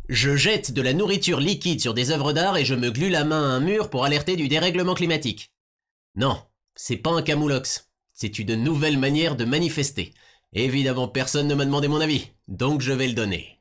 Je jette de la nourriture liquide sur des œuvres d'art et je me glue la main à un mur pour alerter du dérèglement climatique. Non, c'est pas un camoulox. C'est une nouvelle manière de manifester. Évidemment, personne ne m'a demandé mon avis, donc je vais le donner.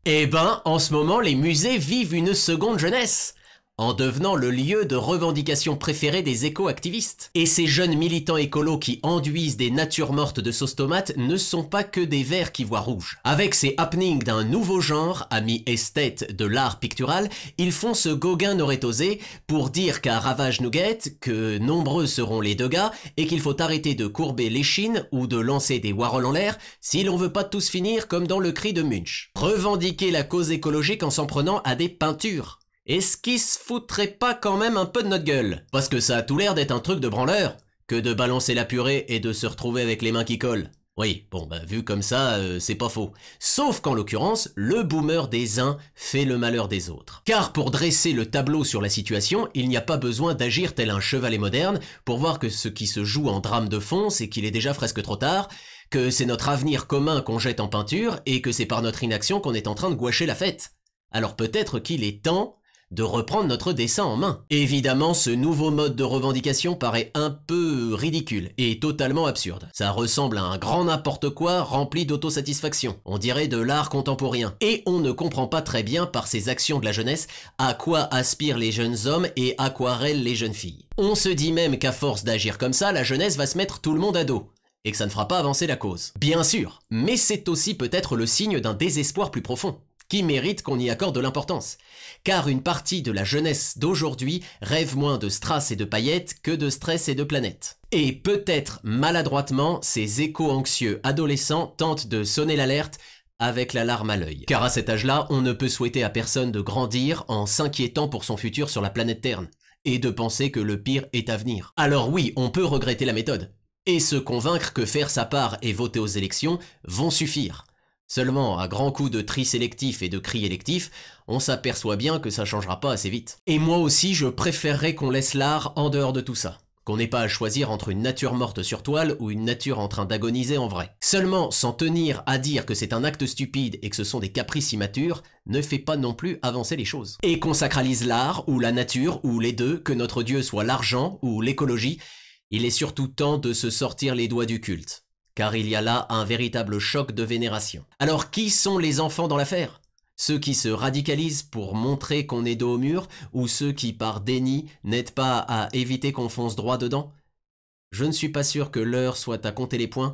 Eh ben, en ce moment, les musées vivent une seconde jeunesse, en devenant le lieu de revendication préféré des éco-activistes. Et ces jeunes militants écolos qui enduisent des natures mortes de sauce tomate ne sont pas que des vers qui voient rouge. Avec ces happenings d'un nouveau genre, amis esthètes de l'art pictural, ils font ce Gauguin n'aurait osé pour dire qu'à Ravage Nougat, que nombreux seront les dégâts et qu'il faut arrêter de courber l'échine ou de lancer des Warhol en l'air si l'on veut pas tous finir comme dans le cri de Munch. Revendiquer la cause écologique en s'en prenant à des peintures. Est-ce qu'ils se foutraient pas quand même un peu de notre gueule? Parce que ça a tout l'air d'être un truc de branleur, que de balancer la purée et de se retrouver avec les mains qui collent. Oui, bon bah vu comme ça, c'est pas faux. Sauf qu'en l'occurrence, le boomer des uns fait le malheur des autres. Car pour dresser le tableau sur la situation, il n'y a pas besoin d'agir tel un chevalet moderne pour voir que ce qui se joue en drame de fond, c'est qu'il est déjà presque trop tard, que c'est notre avenir commun qu'on jette en peinture et que c'est par notre inaction qu'on est en train de gouacher la fête. Alors peut-être qu'il est temps de reprendre notre dessin en main. Évidemment, ce nouveau mode de revendication paraît un peu ridicule et totalement absurde. Ça ressemble à un grand n'importe quoi rempli d'autosatisfaction. On dirait de l'art contemporain. Et on ne comprend pas très bien par ces actions de la jeunesse à quoi aspirent les jeunes hommes et à quoi rêlent les jeunes filles. On se dit même qu'à force d'agir comme ça, la jeunesse va se mettre tout le monde à dos. Et que ça ne fera pas avancer la cause. Bien sûr, mais c'est aussi peut-être le signe d'un désespoir plus profond, qui mérite qu'on y accorde de l'importance. Car une partie de la jeunesse d'aujourd'hui rêve moins de strass et de paillettes que de stress et de planètes. Et peut-être maladroitement, ces éco-anxieux adolescents tentent de sonner l'alerte avec la larme à l'œil. Car à cet âge-là, on ne peut souhaiter à personne de grandir en s'inquiétant pour son futur sur la planète Terre, et de penser que le pire est à venir. Alors oui, on peut regretter la méthode, et se convaincre que faire sa part et voter aux élections vont suffire. Seulement, à grands coups de tri sélectif et de cris électifs, on s'aperçoit bien que ça changera pas assez vite. Et moi aussi, je préférerais qu'on laisse l'art en dehors de tout ça. Qu'on n'ait pas à choisir entre une nature morte sur toile ou une nature en train d'agoniser en vrai. Seulement, s'en tenir à dire que c'est un acte stupide et que ce sont des caprices immatures, ne fait pas non plus avancer les choses. Et qu'on sacralise l'art, ou la nature, ou les deux, que notre dieu soit l'argent, ou l'écologie, il est surtout temps de se sortir les doigts du culte. Car il y a là un véritable choc de vénération. Alors qui sont les enfants dans l'affaire? Ceux qui se radicalisent pour montrer qu'on est dos au mur, ou ceux qui par déni n'aident pas à éviter qu'on fonce droit dedans? Je ne suis pas sûr que l'heure soit à compter les points,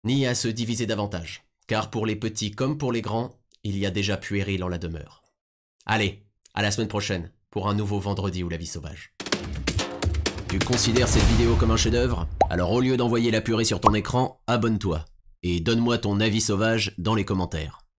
ni à se diviser davantage. Car pour les petits comme pour les grands, il y a déjà puéril en la demeure. Allez, à la semaine prochaine, pour un nouveau Vendredi ou la vie sauvage. Tu considères cette vidéo comme un chef-d'œuvre? Alors au lieu d'envoyer la purée sur ton écran, abonne-toi. Et donne-moi ton avis sauvage dans les commentaires.